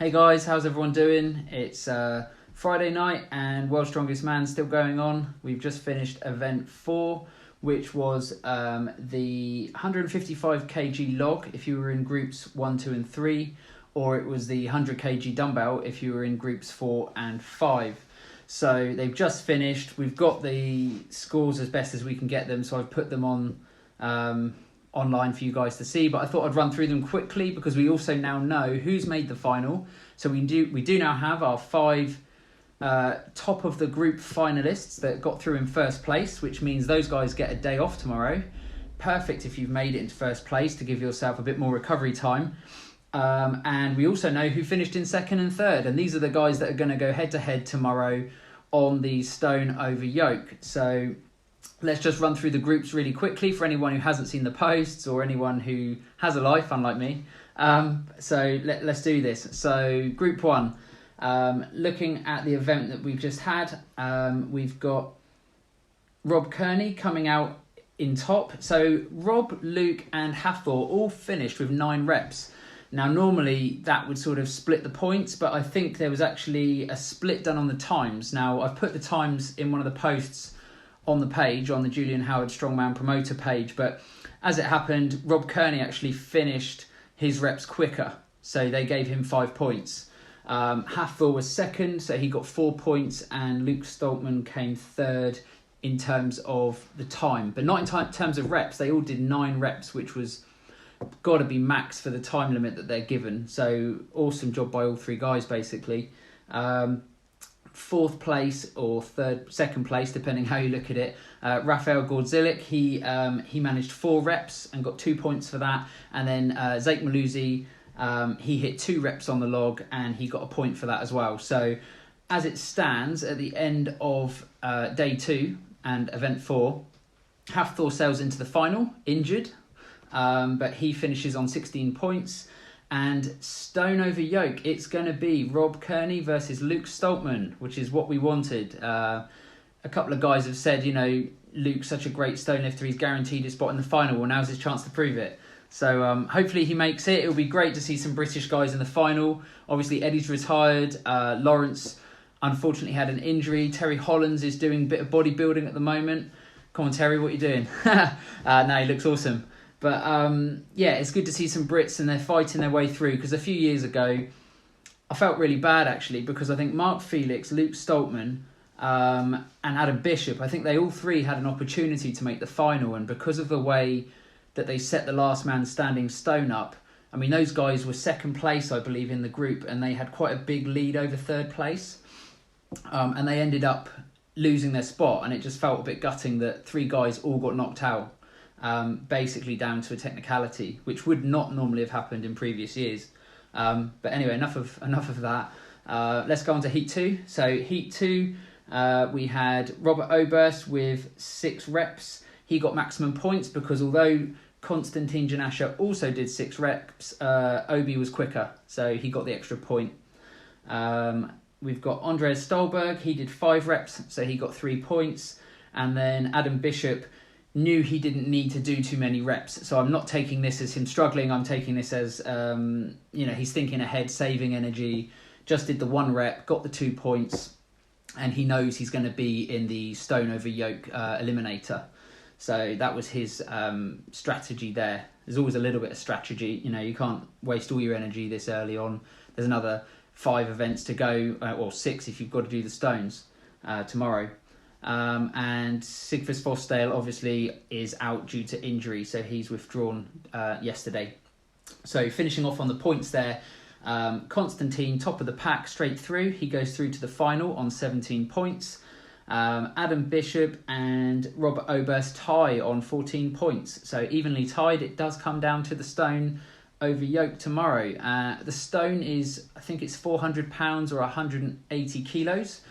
Hey guys, how's everyone doing? It's Friday night and World's Strongest Man still going on. We've just finished event 4, which was the 155 kg log if you were in groups 1, 2 and 3, or it was the 100 kg dumbbell if you were in groups 4 and 5. So they've just finished. We've got the scores as best as we can get them, so I've put them on online for you guys to see, but I thought I'd run through them quickly because we also now know who's made the final. So we do now have our 5 top of the group finalists that got through in first place, which means those guys get a day off tomorrow. Perfect if you've made it into first place to give yourself a bit more recovery time. And we also know who finished in second and third, and these are the guys that are going to go head to head tomorrow on the stone over yoke. So let's just run through the groups really quickly for anyone who hasn't seen the posts or anyone who has a life, unlike me. So let's do this. So group 1, looking at the event that we've just had, we've got Rob Kearney coming out in top. So Rob, Luke and Hathor all finished with 9 reps. Now, normally that would sort of split the points, but I think there was actually a split done on the times. Now, I've put the times in one of the posts on the page, on the Julian Howard Strongman promoter page, but as it happened, Rob Kearney actually finished his reps quicker, so they gave him 5 points. Hathor was second, so he got 4 points, and Luke Stoltman came third in terms of the time, but not in terms of reps. They all did 9 reps, which was got to be max for the time limit that they're given. So awesome job by all 3 guys, basically. 4th place or second place, depending how you look at it, Rafael Gordzilic, he managed 4 reps and got 2 points for that. And then Zake Maluzi, he hit 2 reps on the log and he got a point for that as well. So as it stands at the end of day 2 and event 4, Hathor sails into the final injured, but he finishes on 16 points. And stone over yoke, it's going to be Rob Kearney versus Luke Stoltman, which is what we wanted. A couple of guys have said, Luke's such a great stone lifter, he's guaranteed a spot in the final. Well, now's his chance to prove it. So hopefully he makes it. It'll be great to see some British guys in the final. Obviously, Eddie's retired. Lawrence, unfortunately, had an injury. Terry Hollands is doing a bit of bodybuilding at the moment. Come on, Terry, what are you doing? No, he looks awesome. But yeah, it's good to see some Brits and they're fighting their way through, because a few years ago, I felt really bad actually, because I think Mark Felix, Luke Stoltman and Adam Bishop, I think they all 3 had an opportunity to make the final, and because of the way that they set the last man standing stone up, I mean, those guys were second place, I believe, in the group, and they had quite a big lead over third place, and they ended up losing their spot, and it just felt a bit gutting that 3 guys all got knocked out. Basically down to a technicality, which would not normally have happened in previous years. But anyway, enough of that. Let's go on to Heat 2. So Heat 2, we had Robert Oberst with 6 reps. He got maximum points because although Konstantin Janasha also did 6 reps, Obi was quicker, so he got the extra point. We've got Andreas Stolberg, he did 5 reps, so he got 3 points. And then Adam Bishop knew he didn't need to do too many reps. So I'm not taking this as him struggling. I'm taking this as, he's thinking ahead, saving energy, just did the 1 rep, got the 2 points, and he knows he's going to be in the stone over yoke eliminator. So that was his strategy there. There's always a little bit of strategy. You can't waste all your energy this early on. There's another 5 events to go, or 6 if you've got to do the stones tomorrow. And Sigfus Fosdale obviously is out due to injury, so he's withdrawn yesterday. So finishing off on the points there, Konstantin, top of the pack straight through. He goes through to the final on 17 points. Adam Bishop and Robert Oberst tie on 14 points. So evenly tied. It does come down to the stone over yoke tomorrow. The stone is, I think it's 400 pounds or 180 kilos.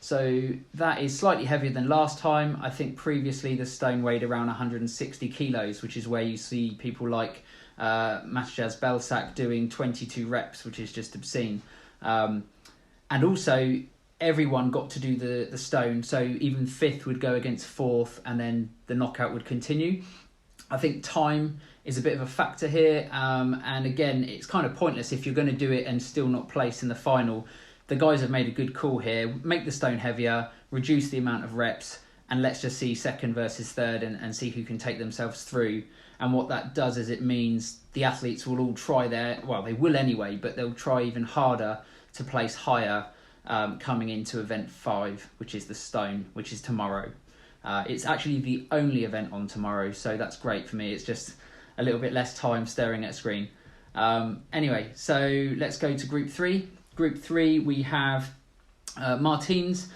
So that is slightly heavier than last time. I think previously the stone weighed around 160 kilos, which is where you see people like Matjaž Belsac doing 22 reps, which is just obscene. And also, everyone got to do the stone. So even 5th would go against 4th, and then the knockout would continue. I think time is a bit of a factor here. And again, it's kind of pointless if you're going to do it and still not place in the final. The guys have made a good call here. Make the stone heavier, reduce the amount of reps, and let's just see second versus third and see who can take themselves through. And what that does is it means the athletes will all try they will anyway, but they'll try even harder to place higher coming into event 5, which is the stone, which is tomorrow. It's actually the only event on tomorrow, so that's great for me. It's just a little bit less time staring at a screen. Anyway, so let's go to Group 3. Group 3, we have Martins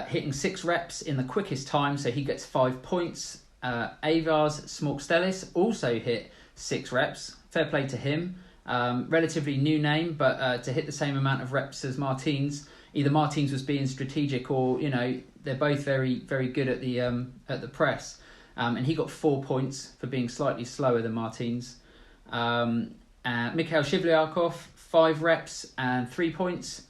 hitting 6 reps in the quickest time, so he gets 5 points. Avars Smorkstelis also hit 6 reps. Fair play to him. Relatively new name, but to hit the same amount of reps as Martins, either Martins was being strategic or, they're both very, very good at the press. And he got 4 points for being slightly slower than Martins. Mikhail Shivlyakov, 5 reps and 3 points.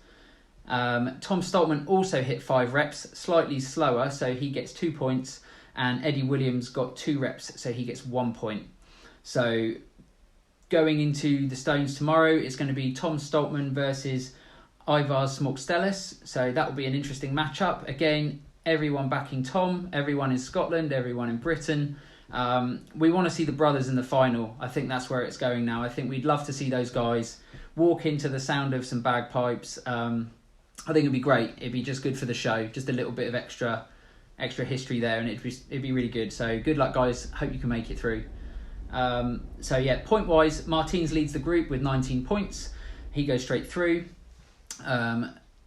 Tom Stoltman also hit 5 reps, slightly slower, so he gets 2 points. And Eddie Williams got 2 reps, so he gets 1 point. So going into the stones tomorrow, it's going to be Tom Stoltman versus Ivars Smorkstelis. So that will be an interesting matchup. Again, everyone backing Tom, everyone in Scotland, everyone in Britain. We want to see the brothers in the final. I think that's where it's going now. I think we'd love to see those guys walk into the sound of some bagpipes. I think it'd be great. It'd be just good for the show. Just a little bit of extra history there, and it'd be really good. So good luck, guys. Hope you can make it through. Point wise, Martins leads the group with 19 points. He goes straight through.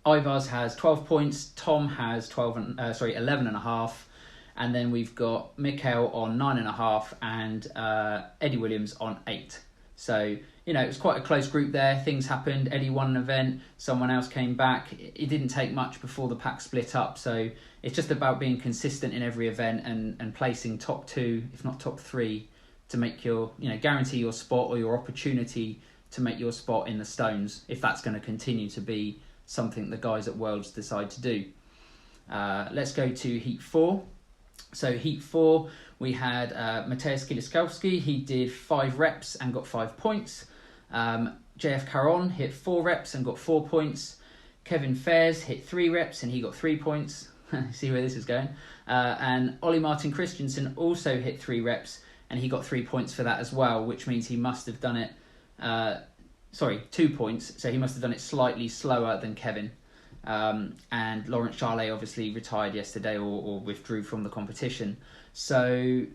Ivars has 12 points. Tom has 11 and a half, and then we've got Mikhail on 9.5 and Eddie Williams on 8. So it was quite a close group there. Things happened. Eddie won an event. Someone else came back. It didn't take much before the pack split up. So it's just about being consistent in every event and placing top 2, if not top 3, to make your, guarantee your spot or your opportunity to make your spot in the stones, if that's going to continue to be something the guys at Worlds decide to do. Let's go to Heat 4. So Heat 4, we had Mateusz Kiliskowski. He did 5 reps and got 5 points. JF Caron hit 4 reps and got 4 points. Kevin Fairs hit 3 reps and he got 3 points. See where this is going. And Ollie Martin Christensen also hit 3 reps and he got 3 points for that as well, which means he must have done it... 2 points, so he must have done it slightly slower than Kevin. And Laurent Charlet obviously retired yesterday or withdrew from the competition. So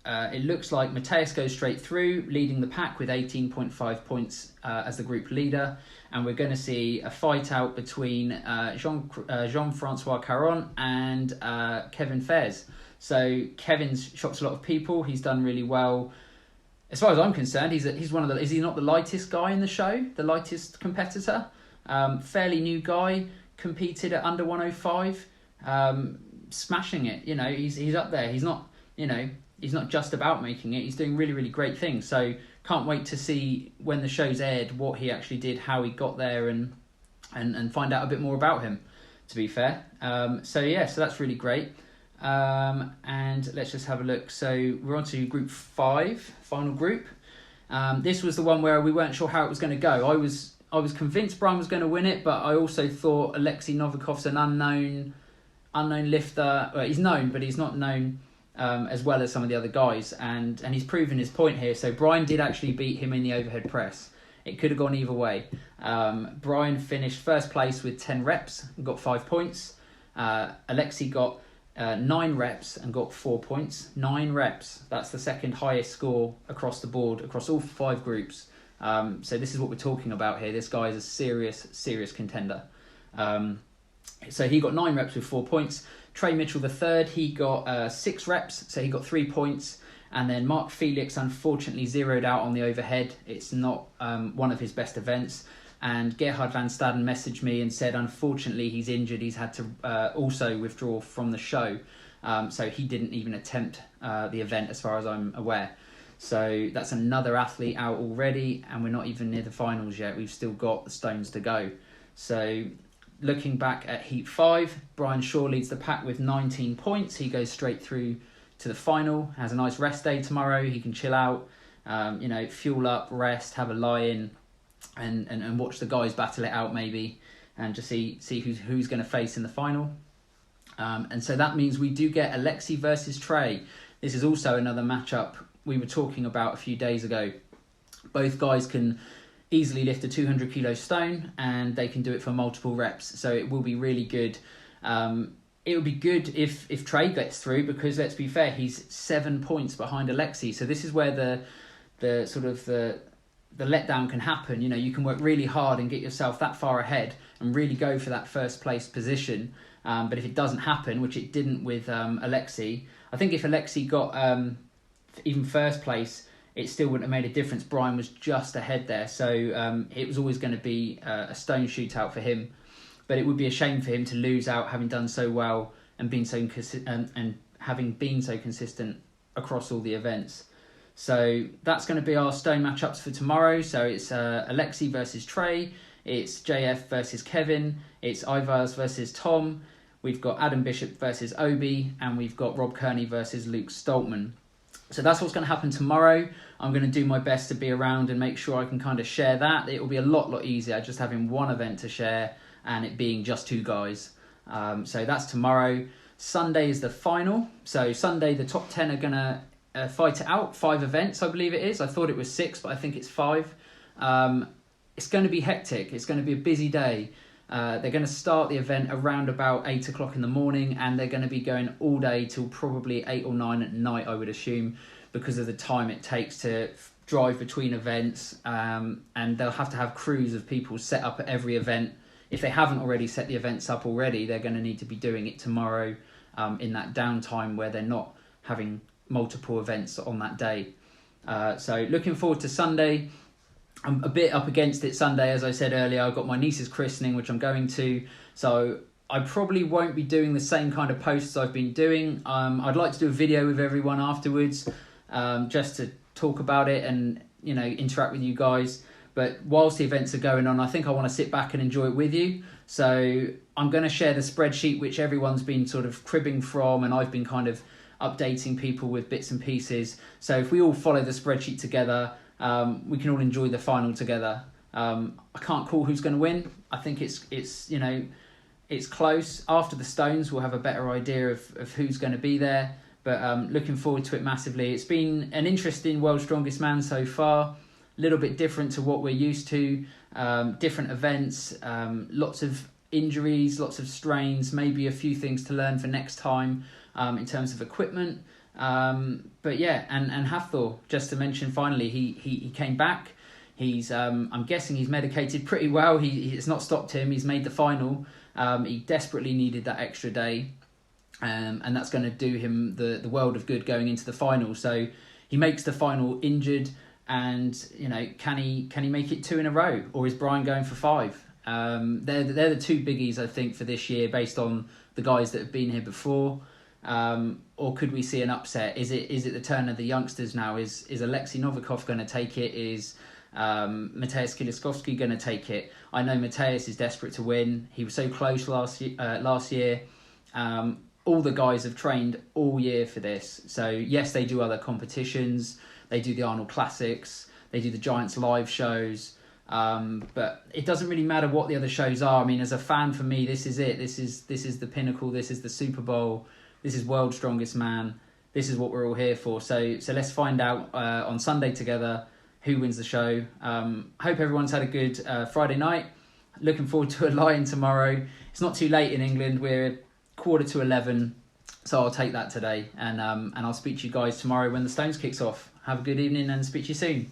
it looks like Mateusz goes straight through, leading the pack with 18.5 points as the group leader. And we're going to see a fight out between Jean-Francois Caron and Kevin Fairs. So Kevin's shocked a lot of people. He's done really well. As far as I'm concerned, he's one of the... Is he not the lightest guy in the show? The lightest competitor? Fairly new guy, competed at under 105, smashing it. He's up there. He's not, he's not just about making it. He's doing really, really great things. So can't wait to see when the show's aired what he actually did, how he got there, and find out a bit more about him, to be fair. So that's really great. And let's just have a look. So we're on to Group 5, final group. This was the one where we weren't sure how it was going to go. I was convinced Brian was going to win it, but I also thought Alexei Novikov's an unknown lifter. Well, he's known, but he's not known as well as some of the other guys, and he's proven his point here. So Brian did actually beat him in the overhead press. It could have gone either way. Brian finished first place with 10 reps and got 5 points. Alexei got 9 reps and got 4 points. 9 reps. That's the second highest score across the board, across all 5 groups. So this is what we're talking about here. This guy is a serious contender. So he got 9 reps with 4 points. Trey Mitchell III, he got 6 reps, so he got 3 points. And then Mark Felix unfortunately zeroed out on the overhead. It's not one of his best events. And Gerhard van Staden messaged me and said, unfortunately, he's injured. He's had to also withdraw from the show. So he didn't even attempt the event as far as I'm aware. So that's another athlete out already. And we're not even near the finals yet. We've still got the stones to go. So looking back at Heat 5, Brian Shaw leads the pack with 19 points. He goes straight through to the final. Has a nice rest day tomorrow. He can chill out. fuel up, rest, have a lie-in, and watch the guys battle it out maybe, and just see who's going to face in the final. And so that means we do get Lexie versus Trey. This is also another matchup we were talking about a few days ago. Both guys can easily lift a 200 kilo stone, and they can do it for multiple reps. So it will be really good. It would be good if Trey gets through, because let's be fair, he's 7 points behind Lexie. So this is where the sort of the letdown can happen. You can work really hard and get yourself that far ahead and really go for that first place position. But if it doesn't happen, which it didn't with Lexie, I think if Lexie got even first place, it still wouldn't have made a difference. Brian was just ahead there, so it was always going to be a stone shootout for him. But it would be a shame for him to lose out, having done so well and been so and having been so consistent across all the events. So that's going to be our stone matchups for tomorrow. So it's Lexie versus Trey, it's JF versus Kevin, it's Ivars versus Tom, we've got Adam Bishop versus Obi, and we've got Rob Kearney versus Luke Stoltman. So that's what's going to happen tomorrow. I'm going to do my best to be around and make sure I can kind of share that. It will be a lot easier just having one event to share and it being just two guys. So that's tomorrow. Sunday is the final. So Sunday, the top 10 are going to fight it out. 5 events, I believe it is. I thought it was 6, but I think it's 5. It's going to be hectic. It's going to be a busy day. They're going to start the event around about 8 o'clock in the morning, and they're going to be going all day till probably 8 or 9 at night, I would assume, because of the time it takes to drive between events. And they'll have to have crews of people set up at every event. If they haven't already set the events up already, they're going to need to be doing it tomorrow in that downtime where they're not having multiple events on that day. So looking forward to Sunday. I'm a bit up against it Sunday, as I said earlier. I've got my niece's christening, which I'm going to. So I probably won't be doing the same kind of posts I've been doing. I'd like to do a video with everyone afterwards, just to talk about it and interact with you guys. But whilst the events are going on, I think I want to sit back and enjoy it with you. So I'm going to share the spreadsheet, which everyone's been sort of cribbing from, and I've been kind of updating people with bits and pieces. So if we all follow the spreadsheet together, we can all enjoy the final together. I can't call who's going to win. I think it's close. After the stones, we'll have a better idea of who's going to be there. But looking forward to it massively. It's been an interesting World's Strongest Man so far. A little bit different to what we're used to. Different events, lots of injuries, lots of strains, maybe a few things to learn for next time in terms of equipment. But yeah, and Hafthor, just to mention finally, he came back. He's I'm guessing he's medicated pretty well. It's not stopped him. He's made the final. He desperately needed that extra day, and that's going to do him the world of good going into the final. So he makes the final injured, and can he make it 2 in a row, or is Brian going for 5? They're the 2 biggies I think for this year, based on the guys that have been here before. Or could we see an upset? Is it the turn of the youngsters now? Is Alexei Novikov going to take it? Is Mateusz Kieliszkowski going to take it? I know Mateusz is desperate to win. He was so close last year. All the guys have trained all year for this. So yes, they do other competitions. They do the Arnold Classics. They do the Giants live shows. But it doesn't really matter what the other shows are. I mean, as a fan, for me, this is it. This is the pinnacle. This is the Super Bowl. This is World's Strongest Man. This is what we're all here for. So let's find out on Sunday together who wins the show. Hope everyone's had a good Friday night. Looking forward to a lie-in tomorrow. It's not too late in England. We're 11:15, so I'll take that today. And I'll speak to you guys tomorrow when the Stones kicks off. Have a good evening and speak to you soon.